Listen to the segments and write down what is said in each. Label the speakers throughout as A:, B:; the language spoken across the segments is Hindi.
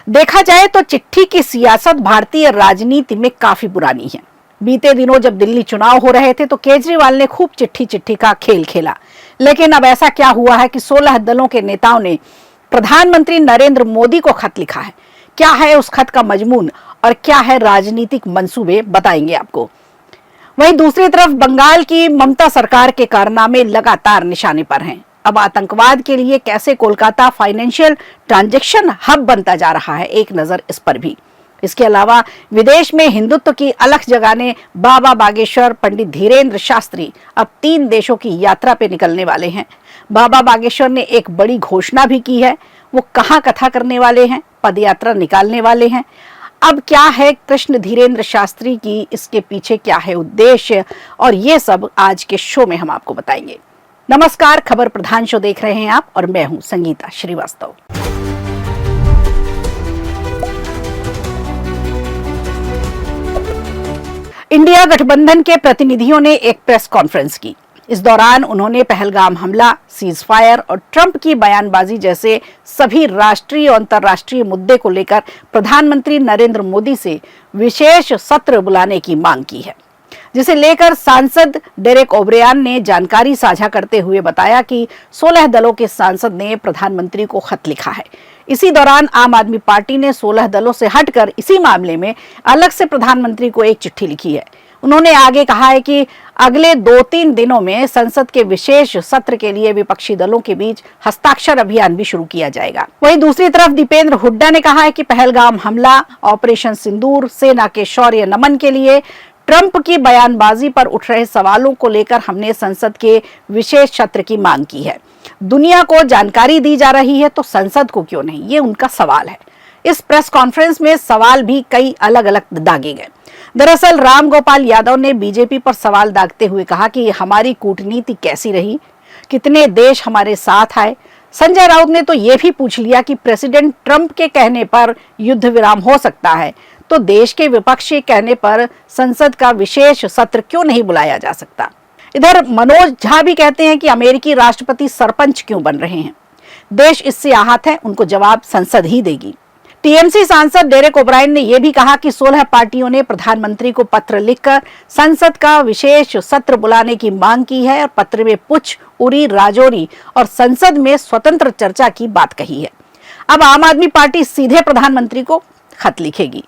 A: देखा जाए तो चिट्ठी की सियासत भारतीय राजनीति में काफी पुरानी है। बीते दिनों जब दिल्ली चुनाव हो रहे थे तो केजरीवाल ने खूब चिट्ठी चिट्ठी का खेल खेला, लेकिन अब ऐसा क्या हुआ है कि 16 दलों के नेताओं ने प्रधानमंत्री नरेंद्र मोदी को खत लिखा है। क्या है उस खत का मजमून और क्या है राजनीतिक मंसूबे, बताएंगे आपको। वहीं दूसरी तरफ बंगाल की ममता सरकार के कारनामे लगातार निशाने पर हैं। अब आतंकवाद के लिए कैसे कोलकाता फाइनेंशियल ट्रांजैक्शन हब बनता जा रहा है, एक नजर इस पर भी। इसके अलावा विदेश में हिंदुत्व की अलख जगाने बाबा बागेश्वर पंडित धीरेन्द्र शास्त्री अब 3 देशों की यात्रा पे निकलने वाले हैं। बाबा बागेश्वर ने एक बड़ी घोषणा भी की है। वो कहाँ कथा करने वाले हैं, पदयात्रा निकालने वाले हैं। अब क्या है कृष्ण धीरेन्द्र शास्त्री की, इसके पीछे क्या है उद्देश्य, और ये सब आज के शो में हम आपको बताएंगे। नमस्कार, खबर प्रधान शो देख रहे हैं आप और मैं हूं संगीता श्रीवास्तव। इंडिया गठबंधन के प्रतिनिधियों ने एक प्रेस कॉन्फ्रेंस की। इस दौरान उन्होंने पहलगाम हमला, सीज फायर और ट्रंप की बयानबाजी जैसे सभी राष्ट्रीय और अंतर्राष्ट्रीय मुद्दे को लेकर प्रधानमंत्री नरेंद्र मोदी से विशेष सत्र बुलाने की मांग की है, जिसे लेकर सांसद डेरेक ओब्रियन ने जानकारी साझा करते हुए बताया कि 16 दलों के सांसद ने प्रधानमंत्री को खत लिखा है। इसी दौरान आम आदमी पार्टी ने 16 दलों से हटकर इसी मामले में अलग से प्रधानमंत्री को एक चिट्ठी लिखी है। उन्होंने आगे कहा है कि अगले 2-3 दिनों में संसद के विशेष सत्र के लिए विपक्षी दलों के बीच हस्ताक्षर अभियान भी शुरू किया जाएगा। वहीं दूसरी तरफ दीपेंद्र हुड्डा ने कहा है कि पहलगाम हमला, ऑपरेशन सिंदूर, सेना के शौर्य नमन के लिए ट्रंप की बयानबाजी पर उठ रहे सवालों को लेकर हमने संसद के विशेष सत्र की मांग की है। दुनिया को जानकारी दी जा रही है तो संसद को क्यों नहीं, ये उनका सवाल है। इस प्रेस कॉन्फ्रेंस में सवाल भी कई अलग अलग दागे गए। दरअसल राम गोपाल यादव ने बीजेपी पर सवाल दागते हुए कहा कि हमारी कूटनीति कैसी रही, कितने देश हमारे साथ आए। संजय राउत ने तो ये भी पूछ लिया कि प्रेसिडेंट ट्रंप के कहने पर युद्ध विराम हो सकता है, तो देश के विपक्ष के कहने पर संसद का विशेष सत्र क्यों नहीं बुलाया जा सकता। इधर मनोज झा भी कहते हैं कि अमेरिकी राष्ट्रपति सरपंच क्यों बन रहे हैं, देश इससे आहत है, उनको जवाब संसद ही देगी। टीएमसी सांसद डेरेक ओब्रायन ने यह भी कहा कि 16 पार्टियों ने प्रधानमंत्री को पत्र लिखकर संसद का विशेष सत्र बुलाने की मांग की है और पत्र में पुछ, उरी, राजौरी और संसद में स्वतंत्र चर्चा की बात कही है। अब आम आदमी पार्टी सीधे प्रधानमंत्री को खत लिखेगी।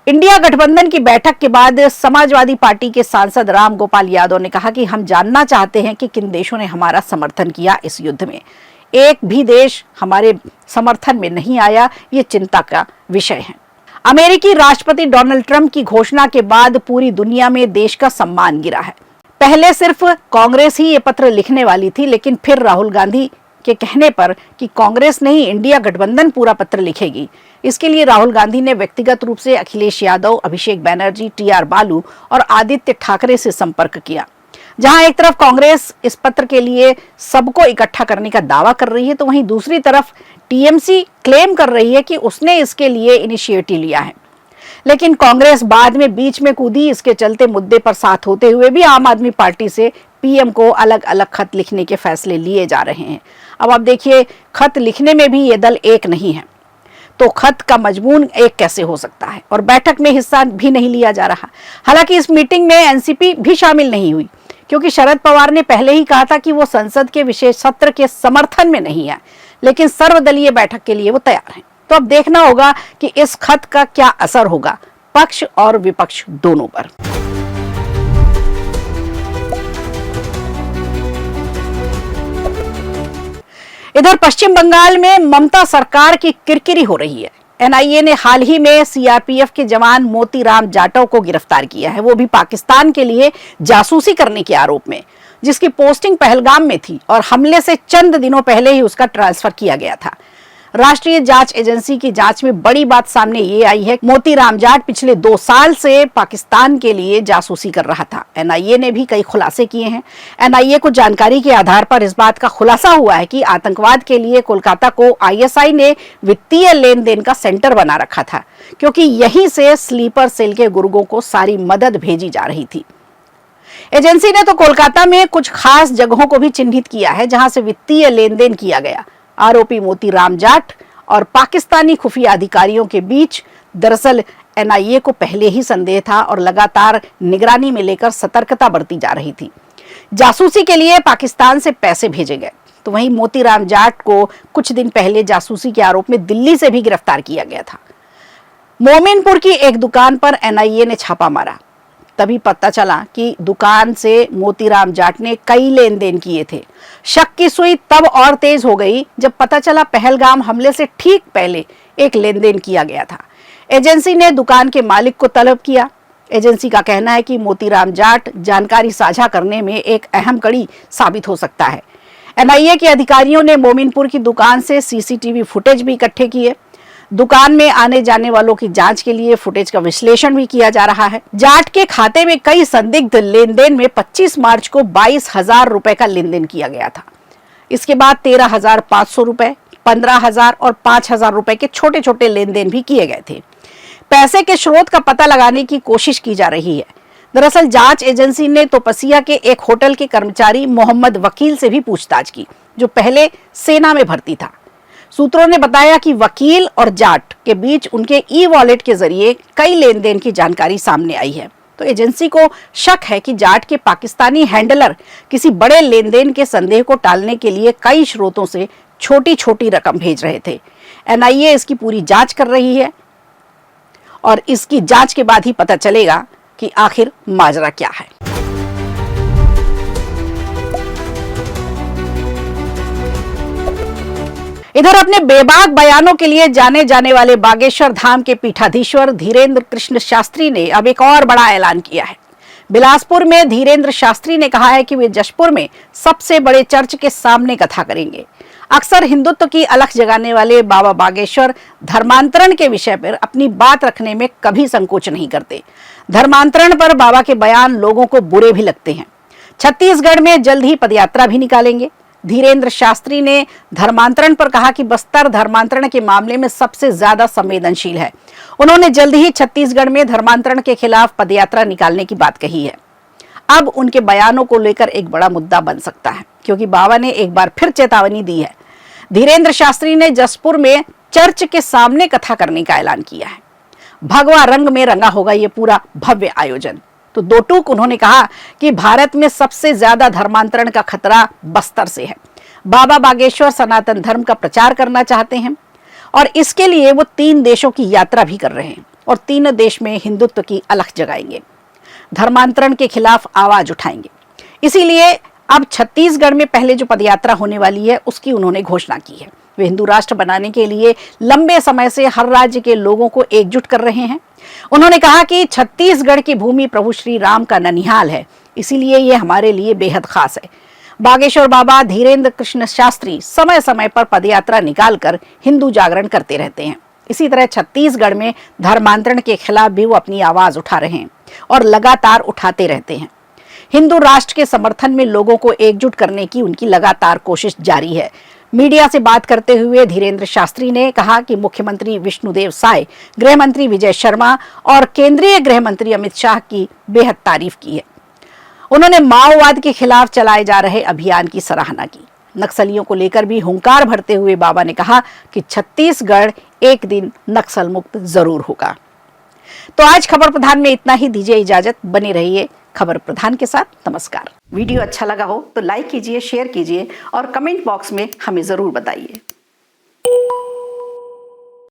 A: इंडिया गठबंधन की बैठक के बाद समाजवादी पार्टी के सांसद राम गोपाल यादव ने कहा कि हम जानना चाहते हैं कि किन देशों ने हमारा समर्थन किया इस युद्ध में। एक भी देश हमारे समर्थन में नहीं आया, ये चिंता का विषय है। अमेरिकी राष्ट्रपति डोनाल्ड ट्रंप की घोषणा के बाद पूरी दुनिया में देश का सम्मान गिरा है। पहले सिर्फ कांग्रेस ही ये पत्र लिखने वाली थी, लेकिन फिर राहुल गांधी के कहने पर कि कांग्रेस नहीं, इंडिया गठबंधन पूरा पत्र लिखेगी। इसके लिए राहुल गांधी ने व्यक्तिगत रूप से अखिलेश यादव, अभिषेक बनर्जी, टीआर बालू और आदित्य ठाकरे से संपर्क किया। जहां एक तरफ कांग्रेस इस पत्र के लिए सबको इकट्ठा करने का दावा कर रही है, तो वहीं दूसरी तरफ टीएमसी क्लेम कर रही है कि उसने इसके लिए इनिशिएटिव लिया है। लेकिन कांग्रेस बाद में बीच में कूदी। इसके चलते मुद्दे पर साथ होते हुए भी आम आदमी पार्टी से पीएम को अलग अलग खत लिखने के फैसले लिए जा रहे हैं। अब आप देखिए, खत लिखने में भी ये दल एक नहीं है, तो खत का मजमून एक कैसे हो सकता है। और बैठक में हिस्सा भी नहीं लिया जा रहा। हालांकि इस मीटिंग में एनसीपी भी शामिल नहीं हुई, क्योंकि शरद पवार ने पहले ही कहा था कि वो संसद के विशेष सत्र के समर्थन में नहीं है, लेकिन सर्वदलीय बैठक के लिए वो तैयार हैं। तो अब देखना होगा कि इस खत का क्या असर होगा पक्ष और विपक्ष दोनों पर। इधर पश्चिम बंगाल में ममता सरकार की किरकिरी हो रही है। एनआईए ने हाल ही में सीआरपीएफ के जवान मोतीराम जाटव को गिरफ्तार किया है, वो भी पाकिस्तान के लिए जासूसी करने के आरोप में, जिसकी पोस्टिंग पहलगाम में थी और हमले से चंद दिनों पहले ही उसका ट्रांसफर किया गया था। राष्ट्रीय जांच एजेंसी की जांच में बड़ी बात सामने ये आई है, मोतीराम जाट पिछले 2 साल से पाकिस्तान के लिए जासूसी कर रहा था। एनआईए ने भी कई खुलासे किए हैं। एनआईए को जानकारी के आधार पर इस बात का खुलासा हुआ है कि आतंकवाद के लिए कोलकाता को आईएसआई ने वित्तीय लेन देन का सेंटर बना रखा था, क्योंकि यहीं से स्लीपर सेल के गुर्गों को सारी मदद भेजी जा रही थी। एजेंसी ने तो कोलकाता में कुछ खास जगहों को भी चिन्हित किया है, जहां से वित्तीय लेन देन किया गया। आरोपी मोतीराम जाट और पाकिस्तानी खुफिया अधिकारियों के बीच। दरअसल एनआईए को पहले ही संदेह था और लगातार निगरानी में लेकर सतर्कता बरती जा रही थी। जासूसी के लिए पाकिस्तान से पैसे भेजे गए। तो वहीं मोतीराम जाट को कुछ दिन पहले जासूसी के आरोप में दिल्ली से भी गिरफ्तार किया गया था। मोमिनपुर की एक दुकान पर एनआईए ने छापा मारा। तभी पता चला कि दुकान से मोतीराम जाट ने कई लेन देन किए थे। शक की सुई तब और तेज हो गई जब पता चला पहलगाम हमले से ठीक पहले एक लेन देन किया गया था। एजेंसी ने दुकान के मालिक को तलब किया। एजेंसी का कहना है कि मोतीराम जाट जानकारी साझा करने में एक अहम कड़ी साबित हो सकता है। एनआईए के अधिकारियों ने मोमिनपुर की दुकान से सीसीटीवी फुटेज भी इकट्ठे किए। दुकान में आने जाने वालों की जांच के लिए फुटेज का विश्लेषण भी किया जा रहा है। जाट के खाते में कई संदिग्ध लेन देन में 25 मार्च को 22,000 रुपए का लेन देन किया गया था। इसके बाद 13,500 रुपए, 15,000 और 5,000 रुपए के छोटे छोटे लेन देन भी किए गए थे। पैसे के स्रोत का पता लगाने की कोशिश की जा रही है। दरअसल जांच एजेंसी ने तोपसिया के एक होटल के कर्मचारी मोहम्मद वकील से भी पूछताछ की, जो पहले सेना में भर्ती था। सूत्रों ने बताया कि वकील और जाट के बीच उनके ई वॉलेट के जरिए कई लेन देन की जानकारी सामने आई है। तो एजेंसी को शक है कि जाट के पाकिस्तानी हैंडलर किसी बड़े लेन देन के संदेह को टालने के लिए कई स्रोतों से छोटी छोटी रकम भेज रहे थे। एनआईए इसकी पूरी जांच कर रही है और इसकी जांच के बाद ही पता चलेगा कि आखिर माजरा क्या है। इधर अपने बेबाक बयानों के लिए जाने जाने वाले बागेश्वर धाम के पीठाधीश्वर धीरेन्द्र कृष्ण शास्त्री ने अब एक और बड़ा ऐलान किया है। बिलासपुर में धीरेन्द्र शास्त्री ने कहा है कि वे जशपुर में सबसे बड़े चर्च के सामने कथा करेंगे। अक्सर हिंदुत्व की अलख जगाने वाले बाबा बागेश्वर धर्मांतरण के विषय पर अपनी बात रखने में कभी संकोच नहीं करते। धर्मांतरण पर बाबा के बयान लोगों को बुरे भी लगते हैं। छत्तीसगढ़ में जल्द ही पदयात्रा भी निकालेंगे। धीरेन्द्र शास्त्री ने धर्मांतरण पर कहा कि बस्तर धर्मांतरण के मामले में सबसे ज्यादा संवेदनशील है। उन्होंने जल्द ही छत्तीसगढ़ में धर्मांतरण के खिलाफ पदयात्रा निकालने की बात कही है। अब उनके बयानों को लेकर एक बड़ा मुद्दा बन सकता है, क्योंकि बाबा ने एक बार फिर चेतावनी दी है। धीरेन्द्र शास्त्री ने जसपुर में चर्च के सामने कथा करने का ऐलान किया है। भगवा रंग में रंगा होगा ये पूरा भव्य आयोजन। तो दो टूक उन्होंने कहा कि भारत में सबसे ज्यादा धर्मांतरण का खतरा बस्तर से है। बाबा बागेश्वर सनातन धर्म का प्रचार करना चाहते हैं और इसके लिए वो 3 देशों की यात्रा भी कर रहे हैं और तीनों देश में हिंदुत्व की अलख जगाएंगे, धर्मांतरण के खिलाफ आवाज उठाएंगे। इसीलिए अब छत्तीसगढ़ में पहले जो पदयात्रा होने वाली है उसकी उन्होंने घोषणा की है। वे हिंदू राष्ट्र बनाने के लिए लंबे समय से हर राज्य के लोगों को एकजुट कर रहे हैं। उन्होंने कहा कि छत्तीसगढ़ की भूमि प्रभु श्री राम का ननिहाल है, इसीलिए ये हमारे लिए बेहद खास है। बागेश्वर बाबा धीरेन्द्र कृष्ण शास्त्री समय समय पर पदयात्रा निकालकर हिंदू जागरण करते रहते हैं। इसी तरह छत्तीसगढ़ में धर्मांतरण के खिलाफ भी वो अपनी आवाज उठा रहे हैं और लगातार उठाते रहते हैं। हिंदू राष्ट्र के समर्थन में लोगों को एकजुट करने की उनकी लगातार कोशिश जारी है। मीडिया से बात करते हुए धीरेन्द्र शास्त्री ने कहा कि मुख्यमंत्री विष्णुदेव साय, गृह मंत्री विजय शर्मा और केंद्रीय गृह मंत्री अमित शाह की बेहद तारीफ की है। उन्होंने माओवाद के खिलाफ चलाए जा रहे अभियान की सराहना की। नक्सलियों को लेकर भी हुंकार भरते हुए बाबा ने कहा कि छत्तीसगढ़ एक दिन नक्सल मुक्त जरूर होगा। तो आज खबर प्रधान में इतना ही। दीजिए इजाजत, बने रहिए खबर प्रधान के साथ। नमस्कार। वीडियो अच्छा लगा हो तो लाइक कीजिए, शेयर कीजिए और कमेंट बॉक्स में हमें जरूर बताइए।